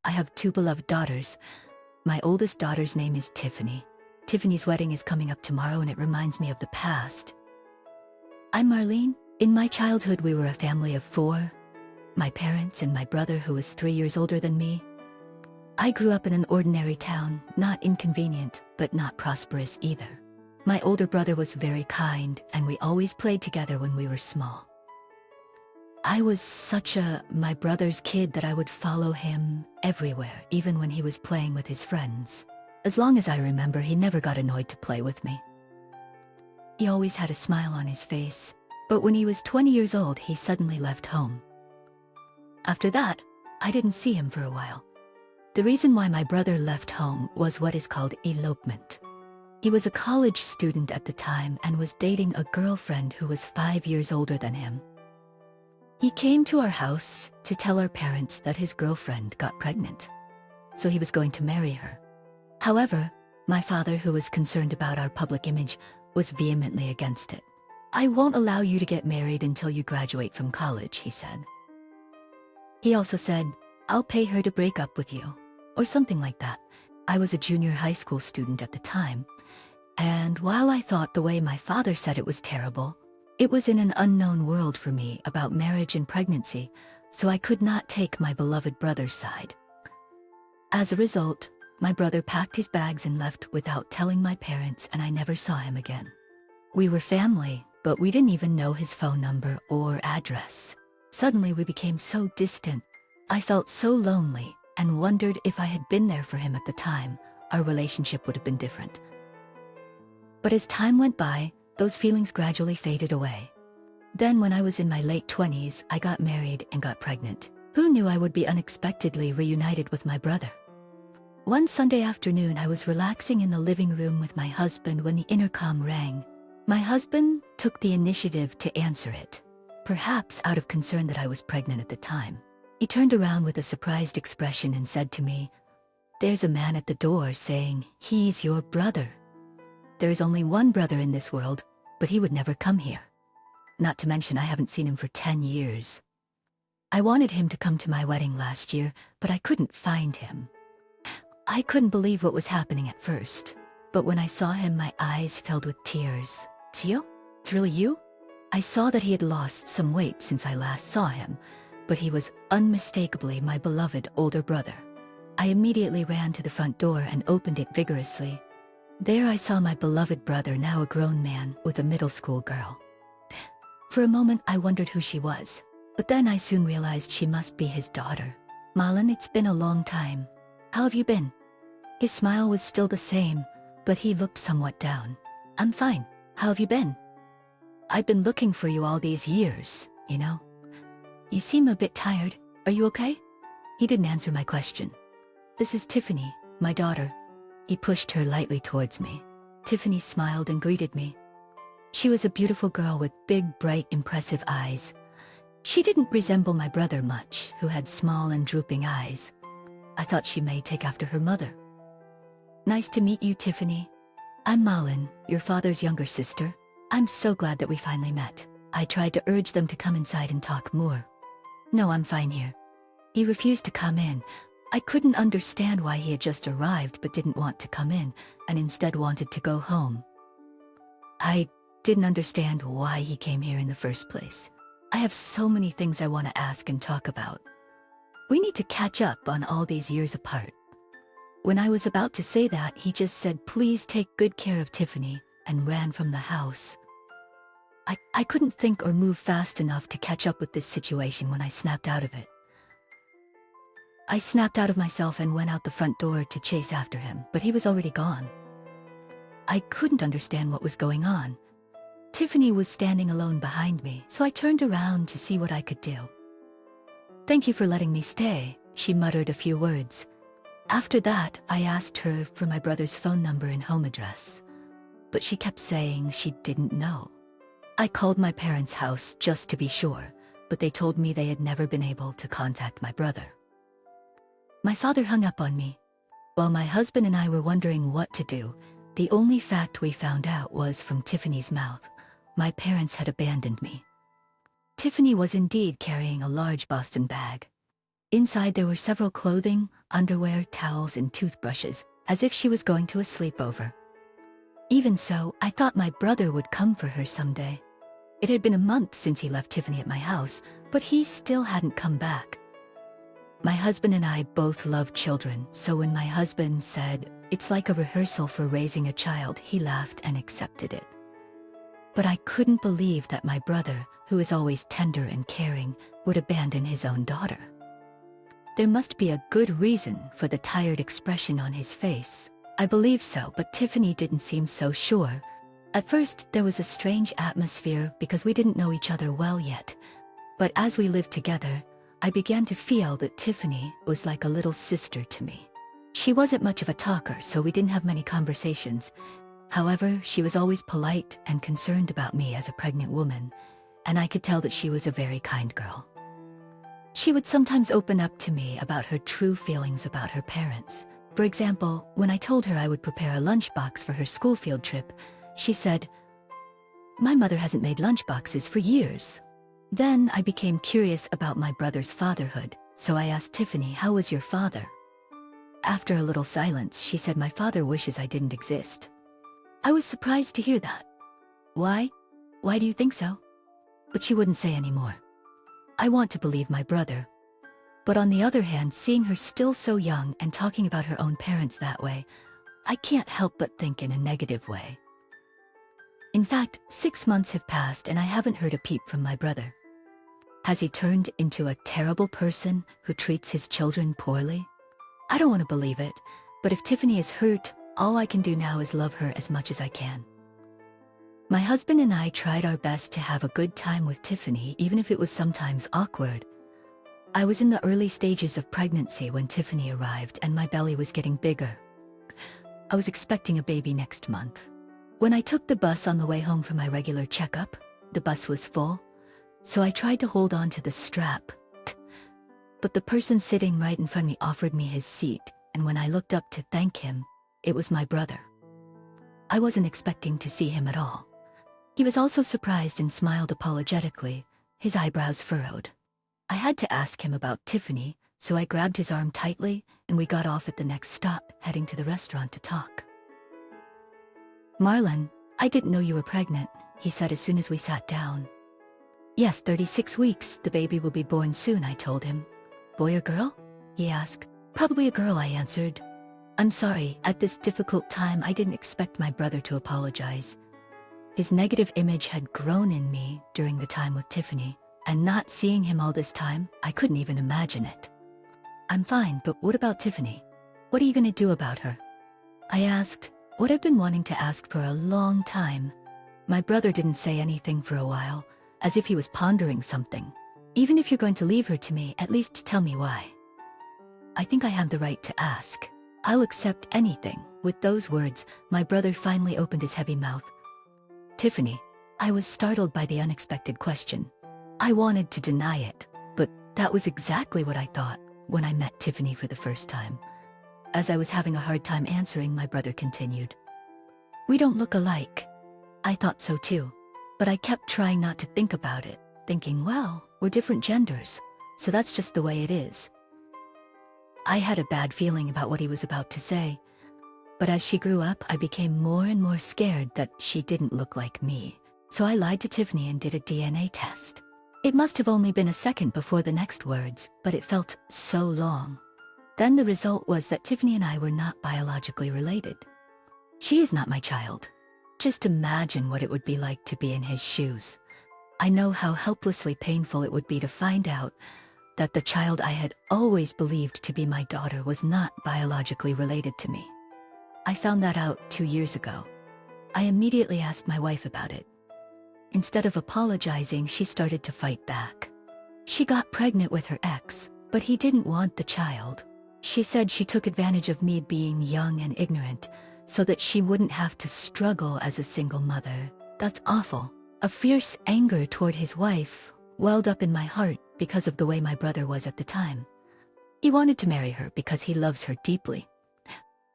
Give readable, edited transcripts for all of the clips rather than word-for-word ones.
I have two beloved daughters. My oldest daughter's name is Tiffany. Tiffany's wedding is coming up tomorrow and it reminds me of the past. I'm Marlene. In my childhood, we were a family of four. My parents and my brother, who was 3 years older than me. I grew up in an ordinary town, not inconvenient, but not prosperous either. My older brother was very kind, and we always played together when we were small. I was such my brother's kid that I would follow him everywhere, even when he was playing with his friends. As long as I remember, he never got annoyed to play with me. He always had a smile on his face, but when he was 20 years old, he suddenly left home. After that, I didn't see him for a while. The reason why my brother left home was what is called elopement. He was a college student at the time and was dating a girlfriend who was 5 years older than him. He came to our house to tell our parents that his girlfriend got pregnant, so he was going to marry her. However, my father, who was concerned about our public image, was vehemently against it. "I won't allow you to get married until you graduate from college," he said. He also said, "I'll pay her to break up with you," or something like that. I was a junior high school student at the time, and while I thought the way my father said it was terrible, it was in an unknown world for me about marriage and pregnancy, so I could not take my beloved brother's side. As a result, my brother packed his bags and left without telling my parents, and I never saw him again. We were family, but we didn't even know his phone number or address. Suddenly we became so distant. I felt so lonely and wondered if I had been there for him at the time, our relationship would have been different. But as time went by, those feelings gradually faded away. Then when I was in my late 20s, I got married and got pregnant. Who knew I would be unexpectedly reunited with my brother? One Sunday afternoon, I was relaxing in the living room with my husband when the intercom rang. My husband took the initiative to answer it, perhaps out of concern that I was pregnant at the time. He turned around with a surprised expression and said to me, "There's a man at the door saying he's your brother. There is only one brother in this world, but he would never come here. Not to mention I haven't seen him for 10 years. I wanted him to come to my wedding last year, but I couldn't find him." I couldn't believe what was happening at first, but when I saw him, my eyes filled with tears. "Tio? It's really you?" I saw that he had lost some weight since I last saw him, but he was unmistakably my beloved older brother. I immediately ran to the front door and opened it vigorously. There I saw my beloved brother, now a grown man, with a middle school girl. For a moment I wondered who she was, but then I soon realized she must be his daughter. "Malin, it's been a long time. How have you been?" His smile was still the same, but he looked somewhat down. "I'm fine. How have you been? I've been looking for you all these years, you know. You seem a bit tired. Are you okay?" He didn't answer my question. "This is Tiffany, my daughter." He pushed her lightly towards me. Tiffany smiled and greeted me. She was a beautiful girl with big, bright, impressive eyes. She didn't resemble my brother much, who had small and drooping eyes. I thought she may take after her mother. "Nice to meet you, Tiffany. I'm Malin, your father's younger sister. I'm so glad that we finally met." I tried to urge them to come inside and talk more. "No, I'm fine here." He refused to come in. I couldn't understand why he had just arrived but didn't want to come in, and instead wanted to go home. I didn't understand why he came here in the first place. I have so many things I want to ask and talk about. We need to catch up on all these years apart. When I was about to say that, he just said, "Please take good care of Tiffany," and ran from the house. I couldn't think or move fast enough to catch up with this situation when I snapped out of it. I snapped out of myself and went out the front door to chase after him, but he was already gone. I couldn't understand what was going on. Tiffany was standing alone behind me, so I turned around to see what I could do. "Thank you for letting me stay," she muttered a few words. After that, I asked her for my brother's phone number and home address, but she kept saying she didn't know. I called my parents' house just to be sure, but they told me they had never been able to contact my brother. My father hung up on me. While my husband and I were wondering what to do, the only fact we found out was from Tiffany's mouth. My parents had abandoned me. Tiffany was indeed carrying a large Boston bag. Inside there were several clothing, underwear, towels, and toothbrushes, as if she was going to a sleepover. Even so, I thought my brother would come for her someday. It had been a month since he left Tiffany at my house, but he still hadn't come back. My husband and I both love children, so when my husband said, "It's like a rehearsal for raising a child," he laughed and accepted it. But I couldn't believe that my brother, who is always tender and caring, would abandon his own daughter. There must be a good reason for the tired expression on his face. I believe so, but Tiffany didn't seem so sure. At first, there was a strange atmosphere because we didn't know each other well yet. But as we lived together, I began to feel that Tiffany was like a little sister to me. She wasn't much of a talker, so we didn't have many conversations. However, she was always polite and concerned about me as a pregnant woman, and I could tell that she was a very kind girl. She would sometimes open up to me about her true feelings about her parents. For example, when I told her I would prepare a lunchbox for her school field trip, she said, "My mother hasn't made lunchboxes for years." Then I became curious about my brother's fatherhood, so I asked Tiffany, "How was your father?" After a little silence, she said, "My father wishes I didn't exist." I was surprised to hear that. "Why? Why do you think so?" But she wouldn't say any more. I want to believe my brother. But on the other hand, seeing her still so young and talking about her own parents that way, I can't help but think in a negative way. In fact, 6 months have passed and I haven't heard a peep from my brother. Has he turned into a terrible person who treats his children poorly? I don't want to believe it, but if Tiffany is hurt, all I can do now is love her as much as I can. My husband and I tried our best to have a good time with Tiffany, even if it was sometimes awkward. I was in the early stages of pregnancy when Tiffany arrived and my belly was getting bigger. I was expecting a baby next month. When I took the bus on the way home from my regular checkup, the bus was full, so I tried to hold on to the strap. But the person sitting right in front of me offered me his seat, and when I looked up to thank him, it was my brother. I wasn't expecting to see him at all. He was also surprised and smiled apologetically, his eyebrows furrowed. I had to ask him about Tiffany, so I grabbed his arm tightly and we got off at the next stop, heading to the restaurant to talk. "Marlon, I didn't know you were pregnant," he said as soon as we sat down. "Yes, 36 weeks, the baby will be born soon," I told him. "Boy or girl?" he asked. "Probably a girl," I answered. I'm sorry, at this difficult time I didn't expect my brother to apologize. His negative image had grown in me during the time with Tiffany, and not seeing him all this time, I couldn't even imagine it. "I'm fine, but what about Tiffany? What are you gonna do about her?" I asked, what I've been wanting to ask for a long time. My brother didn't say anything for a while, as if he was pondering something. "Even if you're going to leave her to me, at least tell me why." "I think I have the right to ask. I'll accept anything." With those words, my brother finally opened his heavy mouth. "Tiffany." I was startled by the unexpected question. I wanted to deny it, but that was exactly what I thought when I met Tiffany for the first time. As I was having a hard time answering, my brother continued. "We don't look alike." I thought so too, but I kept trying not to think about it, thinking, well, we're different genders, so that's just the way it is. I had a bad feeling about what he was about to say, but as she grew up, I became more and more scared that she didn't look like me, so I lied to Tiffany and did a DNA test. It must have only been a second before the next words, but it felt so long. Then the result was that Tiffany and I were not biologically related. She is not my child. Just imagine what it would be like to be in his shoes. I know how helplessly painful it would be to find out that the child I had always believed to be my daughter was not biologically related to me. I found that out 2 years ago. I immediately asked my wife about it. Instead of apologizing, she started to fight back. She got pregnant with her ex, but he didn't want the child. She said she took advantage of me being young and ignorant so that she wouldn't have to struggle as a single mother. That's awful. A fierce anger toward his wife welled up in my heart because of the way my brother was at the time. He wanted to marry her because he loves her deeply.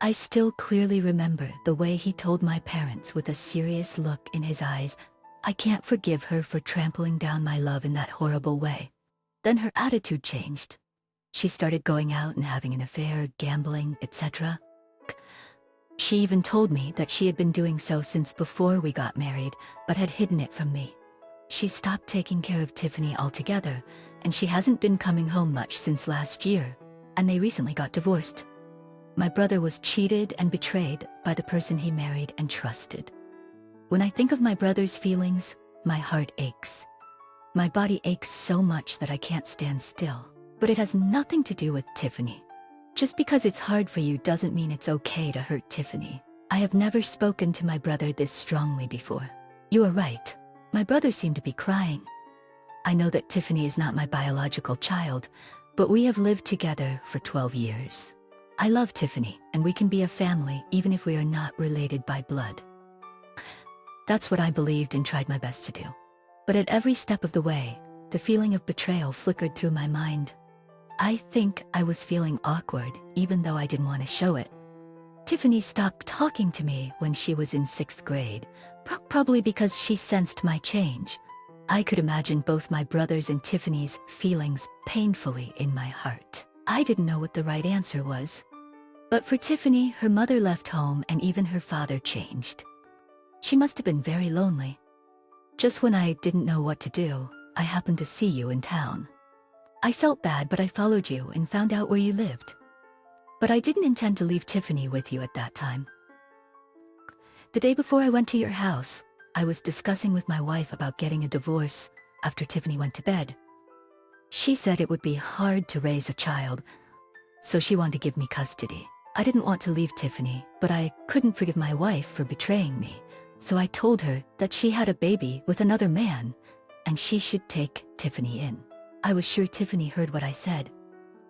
I still clearly remember the way he told my parents with a serious look in his eyes, "I can't forgive her for trampling down my love in that horrible way." Then her attitude changed. She started going out and having an affair, gambling, etc. She even told me that she had been doing so since before we got married, but had hidden it from me. She stopped taking care of Tiffany altogether, and she hasn't been coming home much since last year, and they recently got divorced. My brother was cheated and betrayed by the person he married and trusted. When I think of my brother's feelings, my heart aches. My body aches so much that I can't stand still. But it has nothing to do with Tiffany. Just because it's hard for you doesn't mean it's okay to hurt Tiffany. I have never spoken to my brother this strongly before. You are right. My brother seemed to be crying. I know that Tiffany is not my biological child, but we have lived together for 12 years. I love Tiffany, and we can be a family even if we are not related by blood. That's what I believed and tried my best to do. But at every step of the way, the feeling of betrayal flickered through my mind. I think I was feeling awkward, even though I didn't want to show it. Tiffany stopped talking to me when she was in 6th grade, probably because she sensed my change. I could imagine both my brother's and Tiffany's feelings painfully in my heart. I didn't know what the right answer was. But for Tiffany, her mother left home and even her father changed. She must have been very lonely. Just when I didn't know what to do, I happened to see you in town. I felt bad, but I followed you and found out where you lived. But I didn't intend to leave Tiffany with you at that time. The day before I went to your house, I was discussing with my wife about getting a divorce after Tiffany went to bed. She said it would be hard to raise a child, so she wanted to give me custody. I didn't want to leave Tiffany, but I couldn't forgive my wife for betraying me. So I told her that she had a baby with another man, and she should take Tiffany in. I was sure Tiffany heard what I said.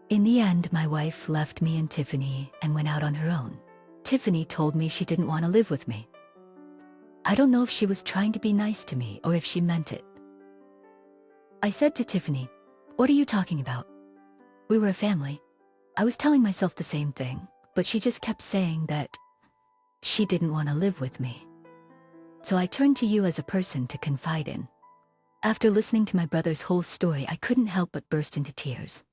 In the end, my wife left me and Tiffany and went out on her own. Tiffany told me she didn't want to live with me. I don't know if she was trying to be nice to me or if she meant it. I said to Tiffany, "What are you talking about? We were a family." I was telling myself the same thing, but she just kept saying that she didn't want to live with me. So I turned to you as a person to confide in. After listening to my brother's whole story, I couldn't help but burst into tears.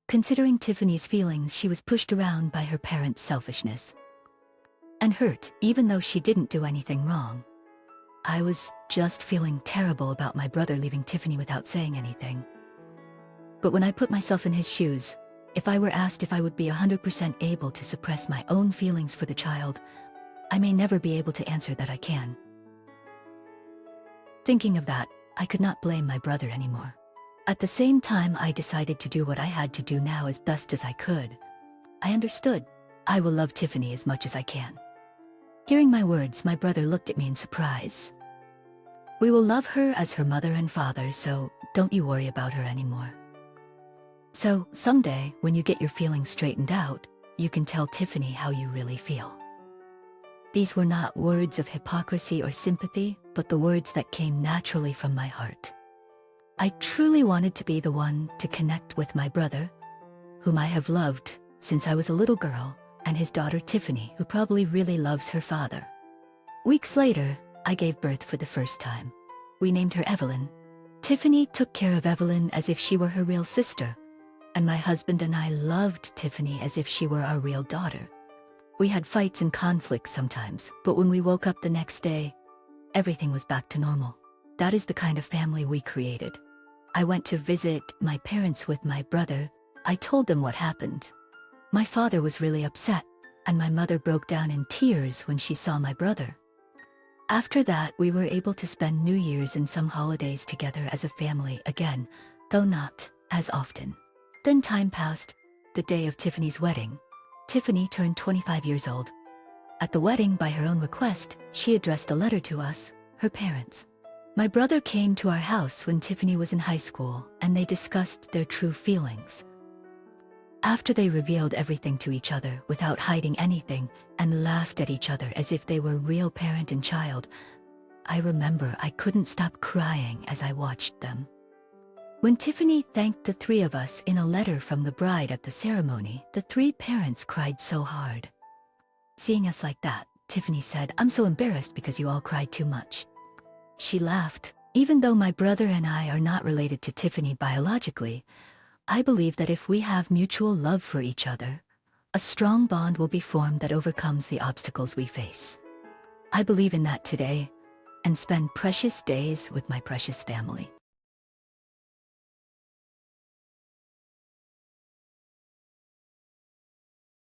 Considering Tiffany's feelings, she was pushed around by her parents' selfishness and hurt, even though she didn't do anything wrong. I was just feeling terrible about my brother leaving Tiffany without saying anything. But when I put myself in his shoes, if I were asked if I would be 100% able to suppress my own feelings for the child, I may never be able to answer that I can. Thinking of that, I could not blame my brother anymore. At the same time, I decided to do what I had to do now as best as I could. I understood. I will love Tiffany as much as I can. Hearing my words, my brother looked at me in surprise. We will love her as her mother and father, so don't you worry about her anymore. So, someday, when you get your feelings straightened out, you can tell Tiffany how you really feel. These were not words of hypocrisy or sympathy, but the words that came naturally from my heart. I truly wanted to be the one to connect with my brother, whom I have loved since I was a little girl, and his daughter Tiffany, who probably really loves her father. Weeks later, I gave birth for the first time. We named her Evelyn. Tiffany took care of Evelyn as if she were her real sister, and my husband and I loved Tiffany as if she were our real daughter. We had fights and conflicts sometimes, but when we woke up the next day, everything was back to normal. That is the kind of family we created. I went to visit my parents with my brother. I told them what happened. My father was really upset, and my mother broke down in tears when she saw my brother. After that, we were able to spend New Year's and some holidays together as a family again, though not as often. Then time passed, the day of Tiffany's wedding. Tiffany turned 25 years old. At the wedding, by her own request, she addressed a letter to us, her parents. My brother came to our house when Tiffany was in high school, and they discussed their true feelings. After they revealed everything to each other without hiding anything and laughed at each other as if they were real parent and child, I remember I couldn't stop crying as I watched them. When Tiffany thanked the three of us in a letter from the bride at the ceremony, the three parents cried so hard. Seeing us like that, Tiffany said, "I'm so embarrassed because you all cried too much." She laughed. Even though my brother and I are not related to Tiffany biologically, I believe that if we have mutual love for each other, a strong bond will be formed that overcomes the obstacles we face. I believe in that today and spend precious days with my precious family.